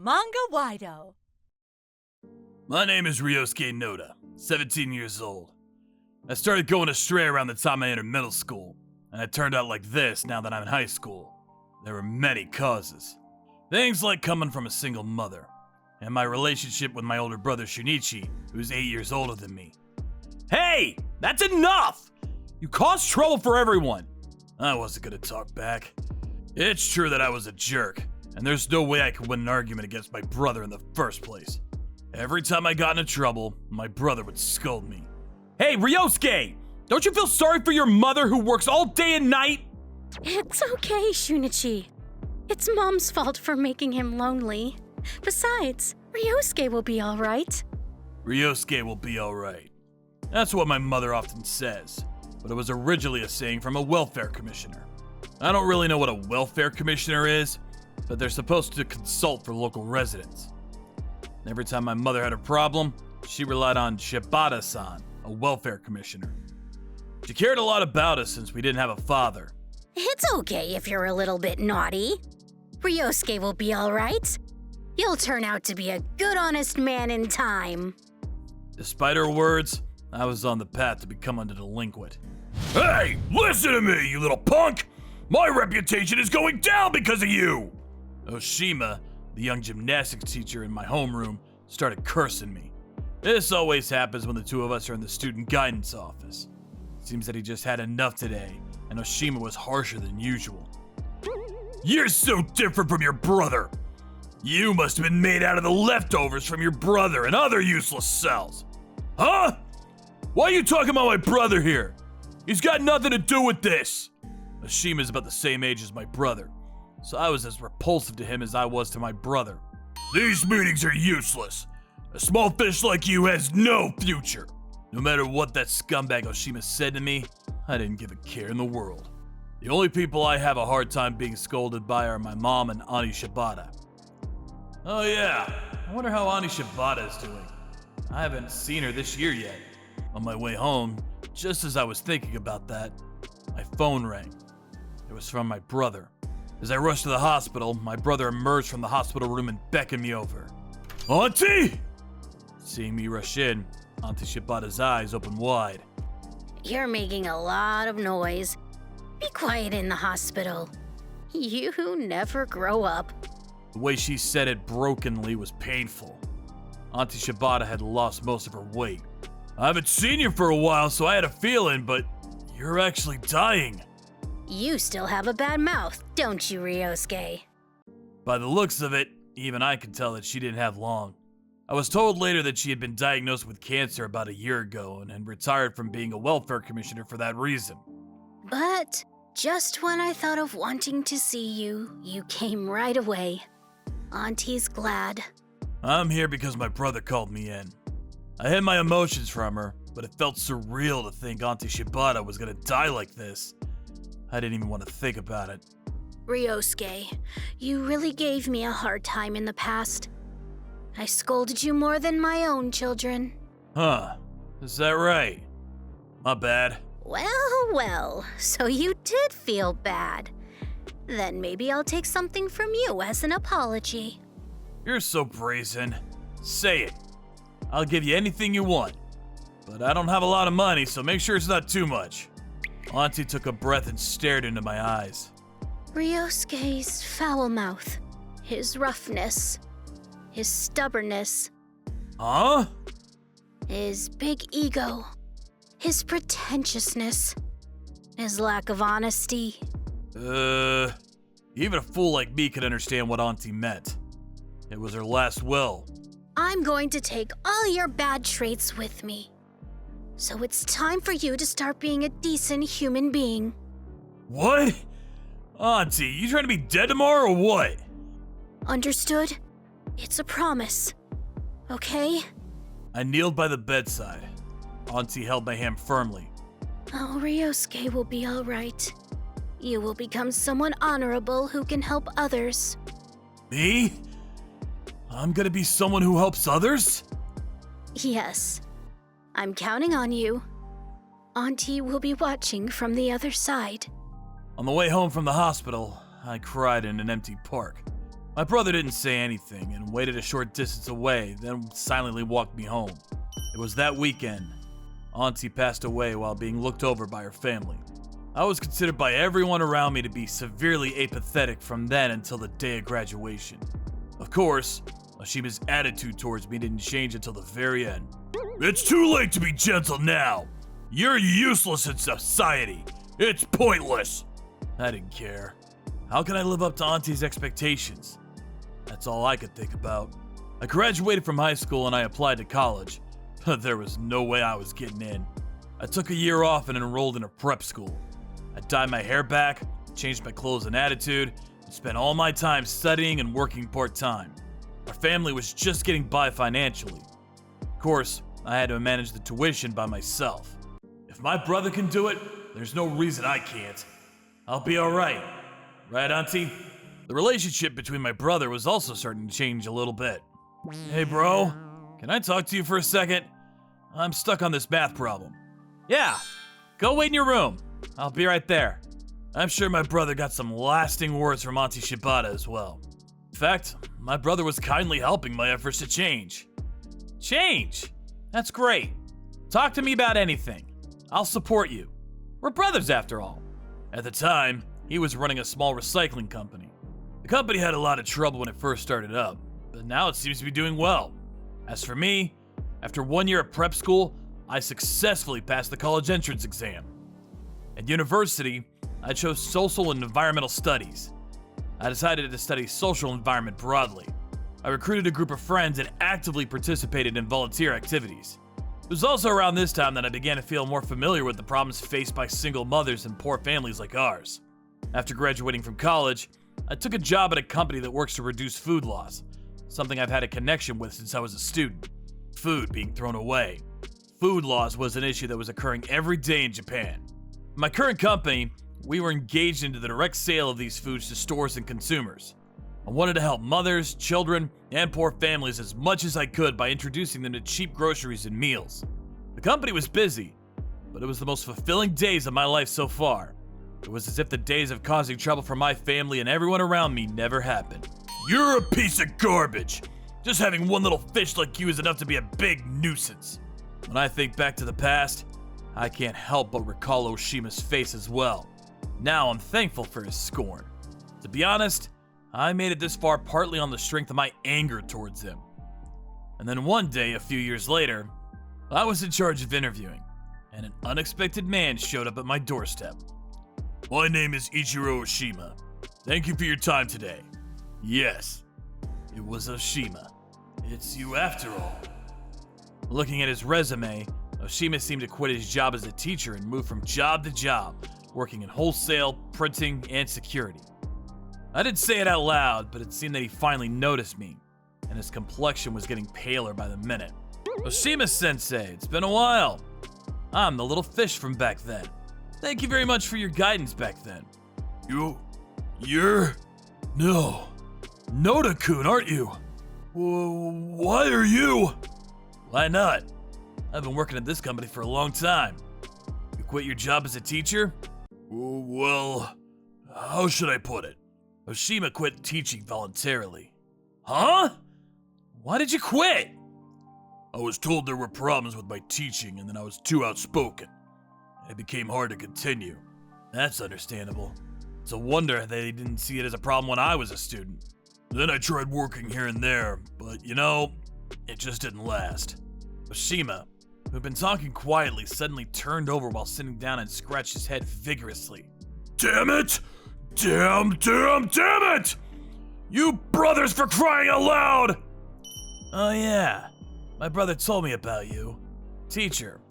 Manga-Waido. My name is Ryosuke Noda, 17 years old. I started going astray around the time I entered middle school, and it turned out like this now that I'm in high school. There were many causes. Things like coming from a single mother, and my relationship with my older brother Shunichi, who's 8 years older than me. Hey! That's enough! You caused trouble for everyone! I wasn't gonna talk back. It's true that I was a jerk, and there's no way I could win an argument against my brother in the first place. Every time I got into trouble, my brother would scold me. Hey, Ryosuke! Don't you feel sorry for your mother who works all day and night? It's okay, Shunichi. It's Mom's fault for making him lonely. Besides, Ryosuke will be all right. Ryosuke will be all right. That's what my mother often says, but it was originally a saying from a welfare commissioner. I don't really know what a welfare commissioner is, but they're supposed to consult for local residents. Every time my mother had a problem, she relied on Shibata-san, a welfare commissioner. She cared a lot about us since we didn't have a father. It's okay if you're a little bit naughty. Ryosuke will be all right. You'll turn out to be a good, honest man in time. Despite her words, I was on the path to becoming a delinquent. Hey, listen to me, you little punk! My reputation is going down because of you! Oshima, the young gymnastics teacher in my homeroom, started cursing me. This always happens when the two of us are in the student guidance office. Seems that he just had enough today, and Oshima was harsher than usual. You're so different from your brother! You must have been made out of the leftovers from your brother and other useless cells! Huh? Why are you talking about my brother here? He's got nothing to do with this! Oshima's about the same age as my brother, so I was as repulsive to him as I was to my brother. These meetings are useless. A small fish like you has no future. No matter what that scumbag Oshima said to me, I didn't give a care in the world. The only people I have a hard time being scolded by are my mom and Ani Shibata. Oh yeah, I wonder how Ani Shibata is doing. I haven't seen her this year yet. On my way home, just as I was thinking about that, my phone rang. It was from my brother. As I rushed to the hospital, my brother emerged from the hospital room and beckoned me over. Auntie! Seeing me rush in, Auntie Shibata's eyes opened wide. You're making a lot of noise. Be quiet in the hospital. You never grow up. The way she said it brokenly was painful. Auntie Shibata had lost most of her weight. I haven't seen you for a while, so I had a feeling, but you're actually dying. You still have a bad mouth, don't you, Ryosuke? By the looks of it, even I could tell that she didn't have long. I was told later that she had been diagnosed with cancer about a year ago and had retired from being a welfare commissioner for that reason. But just when I thought of wanting to see you, you came right away. Auntie's glad. I'm here because my brother called me in. I hid my emotions from her, but it felt surreal to think Auntie Shibata was gonna die like this. I didn't even want to think about it. Ryosuke, you really gave me a hard time in the past. I scolded you more than my own children. Huh, is that right? My bad. Well, so you did feel bad. Then maybe I'll take something from you as an apology. You're so brazen. Say it. I'll give you anything you want. But I don't have a lot of money, so make sure it's not too much. Auntie took a breath and stared into my eyes. Ryosuke's foul mouth, his roughness, his stubbornness. Huh? His big ego, his pretentiousness, his lack of honesty. Even a fool like me could understand what Auntie meant. It was her last will. I'm going to take all your bad traits with me. So it's time for you to start being a decent human being. What? Auntie, you trying to be dead tomorrow or what? Understood? It's a promise. Okay? I kneeled by the bedside. Auntie held my hand firmly. Oh, Ryosuke will be all right. You will become someone honorable who can help others. Me? I'm gonna be someone who helps others? Yes. I'm counting on you. Auntie will be watching from the other side. On the way home from the hospital, I cried in an empty park. My brother didn't say anything and waited a short distance away, then silently walked me home. It was that weekend. Auntie passed away while being looked over by her family. I was considered by everyone around me to be severely apathetic from then until the day of graduation. Of course, Oshima's attitude towards me didn't change until the very end. It's too late to be gentle now. You're useless in society. It's pointless. I didn't care. How can I live up to Auntie's expectations? That's all I could think about. I graduated from high school and I applied to college, but there was no way I was getting in. I took a year off and enrolled in a prep school. I dyed my hair back, changed my clothes and attitude, and spent all my time studying and working part-time. Our family was just getting by financially. Of course, I had to manage the tuition by myself. If my brother can do it, there's no reason I can't. I'll be alright. Right, Auntie? The relationship between my brother was also starting to change a little bit. Hey, bro. Can I talk to you for a second? I'm stuck on this math problem. Yeah. Go wait in your room. I'll be right there. I'm sure my brother got some lasting words from Auntie Shibata as well. In fact, my brother was kindly helping my efforts to change. Change? That's great. Talk to me about anything. I'll support you. We're brothers after all. At the time, he was running a small recycling company. The company had a lot of trouble when it first started up, but now it seems to be doing well. As for me, after 1 year of prep school, I successfully passed the college entrance exam. At university, I chose social and environmental studies. I decided to study social environment broadly. I recruited a group of friends and actively participated in volunteer activities. It was also around this time that I began to feel more familiar with the problems faced by single mothers and poor families like ours. After graduating from college, I took a job at a company that works to reduce food loss, something I've had a connection with since I was a student. Food being thrown away. Food loss was an issue that was occurring every day in Japan. In my current company, we were engaged into the direct sale of these foods to stores and consumers. I wanted to help mothers, children, and poor families as much as I could by introducing them to cheap groceries and meals. The company was busy, but it was the most fulfilling days of my life so far. It was as if the days of causing trouble for my family and everyone around me never happened. You're a piece of garbage! Just having one little fish like you is enough to be a big nuisance. When I think back to the past, I can't help but recall Oshima's face as well. Now I'm thankful for his scorn. To be honest, I made it this far partly on the strength of my anger towards him. And then one day, a few years later, I was in charge of interviewing, and an unexpected man showed up at my doorstep. My name is Ichiro Oshima. Thank you for your time today. Yes, it was Oshima. It's you after all. Looking at his resume, Oshima seemed to quit his job as a teacher and move from job to job, working in wholesale, printing, and security. I didn't say it out loud, but it seemed that he finally noticed me, and his complexion was getting paler by the minute. Oshima-sensei, it's been a while. I'm the little fish from back then. Thank you very much for your guidance back then. You're... No. Noda-kun, aren't you? Why are you? Why not? I've been working at this company for a long time. You quit your job as a teacher? Well, how should I put it? Oshima quit teaching voluntarily. Huh? Why did you quit? I was told there were problems with my teaching and that I was too outspoken. It became hard to continue. That's understandable. It's a wonder they didn't see it as a problem when I was a student. Then I tried working here and there, but it just didn't last. Oshima, who'd been talking quietly, suddenly turned over while sitting down and scratched his head vigorously. Damn it! Damn it! You brothers, for crying out loud! Oh yeah, my brother told me about you. Teacher,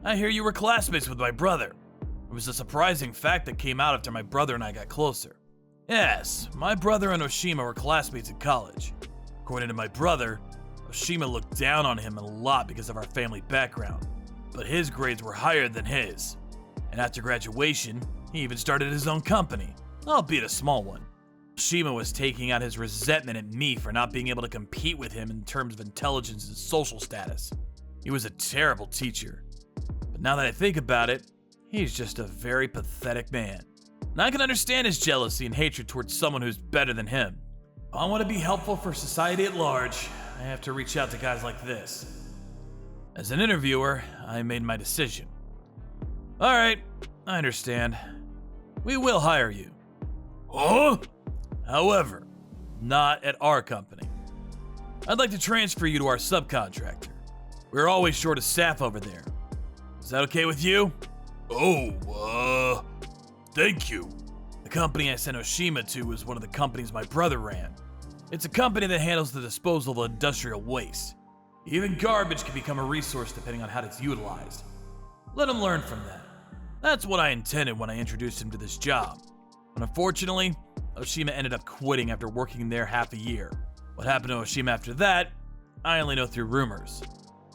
I hear you were classmates with my brother. It was a surprising fact that came out after my brother and I got closer. Yes, my brother and Oshima were classmates at college. According to my brother, Oshima looked down on him a lot because of our family background, but his grades were higher than his. And after graduation, he even started his own company, albeit a small one. Oshima was taking out his resentment at me for not being able to compete with him in terms of intelligence and social status. He was a terrible teacher. But now that I think about it, he's just a very pathetic man. And I can understand his jealousy and hatred towards someone who's better than him. If I want to be helpful for society at large, I have to reach out to guys like this. As an interviewer, I made my decision. Alright, I understand. We will hire you. Huh? However, not at our company. I'd like to transfer you to our subcontractor. We're always short of staff over there. Is that okay with you? Oh, thank you. The company I sent Oshima to is one of the companies my brother ran. It's a company that handles the disposal of industrial waste. Even garbage can become a resource depending on how it's utilized. Let him learn from that. That's what I intended when I introduced him to this job. But unfortunately, Oshima ended up quitting after working there half a year. What happened to Oshima after that, I only know through rumors.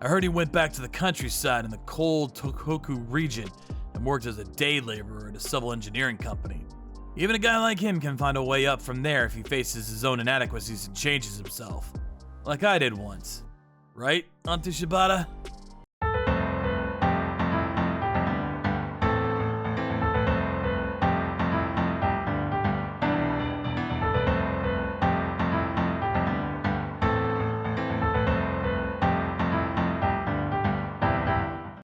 I heard he went back to the countryside in the cold Tohoku region and worked as a day laborer at a civil engineering company. Even a guy like him can find a way up from there if he faces his own inadequacies and changes himself. Like I did once. Right, Auntie Shibata?